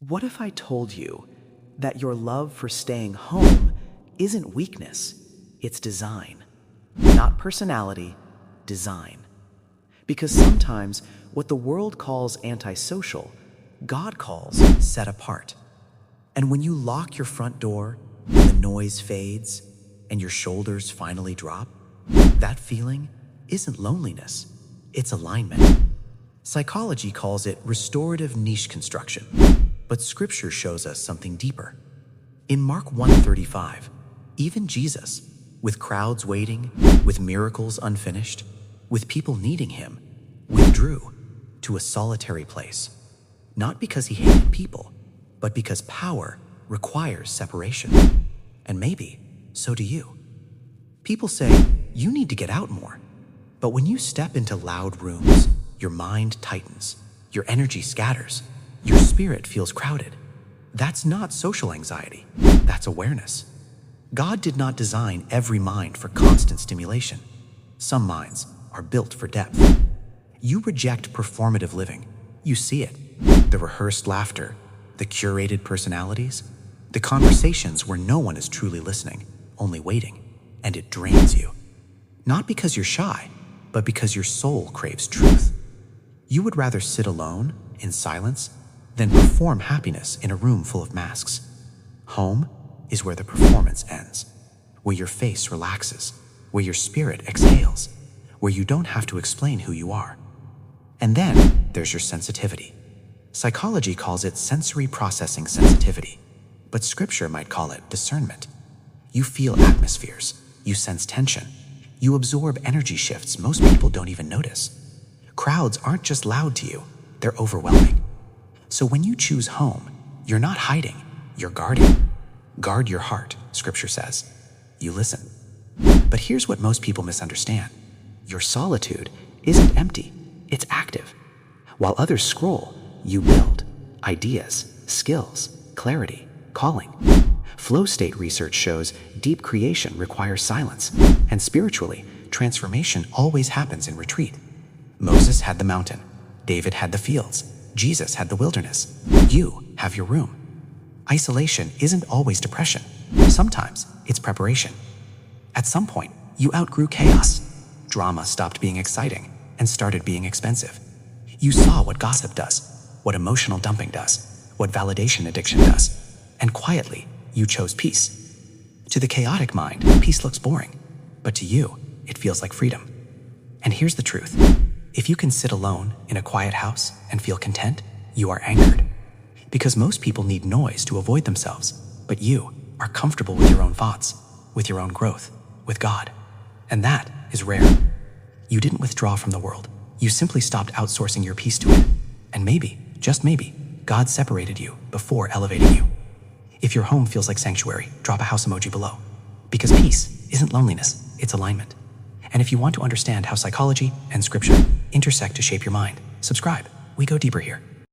What if I told you that your love for staying home isn't weakness, it's design? Not personality, design. Because sometimes what the world calls antisocial, God calls set apart. And when you lock your front door, the noise fades, and your shoulders finally drop, that feeling isn't loneliness, it's alignment. Psychology calls it restorative niche construction, but Scripture shows us something deeper. In Mark 1:35, even Jesus, with crowds waiting, with miracles unfinished, with people needing him, withdrew to a solitary place, not because he hated people, but because power requires separation. And maybe so do you. People say you need to get out more, but when you step into loud rooms, your mind tightens, your energy scatters, your spirit feels crowded. That's not social anxiety, that's awareness. God did not design every mind for constant stimulation. Some minds are built for depth. You reject performative living. You see it, the rehearsed laughter, the curated personalities, the conversations where no one is truly listening, only waiting, and it drains you. Not because you're shy, but because your soul craves truth. You would rather sit alone, in silence, than perform happiness in a room full of masks. Home is where the performance ends, where your face relaxes, where your spirit exhales, where you don't have to explain who you are. And then there's your sensitivity. Psychology calls it sensory processing sensitivity, but Scripture might call it discernment. You feel atmospheres, you sense tension, you absorb energy shifts most people don't even notice. Crowds aren't just loud to you, they're overwhelming. So when you choose home, you're not hiding, you're guarding. Guard your heart, Scripture says. You listen. But here's what most people misunderstand. Your solitude isn't empty, it's active. While others scroll, you build ideas, skills, clarity, calling. Flow state research shows deep creation requires silence, and spiritually, transformation always happens in retreat. Moses had the mountain, David had the fields, Jesus had the wilderness. You have your room. Isolation isn't always depression. Sometimes it's preparation. At some point, you outgrew chaos. Drama stopped being exciting and started being expensive. You saw what gossip does, what emotional dumping does, what validation addiction does, and quietly, you chose peace. To the chaotic mind, peace looks boring, but to you, it feels like freedom. And here's the truth. If you can sit alone in a quiet house and feel content, you are anchored. Because most people need noise to avoid themselves, but you are comfortable with your own thoughts, with your own growth, with God. And that is rare. You didn't withdraw from the world. You simply stopped outsourcing your peace to it. And maybe, just maybe, God separated you before elevating you. If your home feels like sanctuary, drop a house emoji below. Because peace isn't loneliness, it's alignment. And if you want to understand how psychology and Scripture intersect to shape your mind, subscribe. We go deeper here.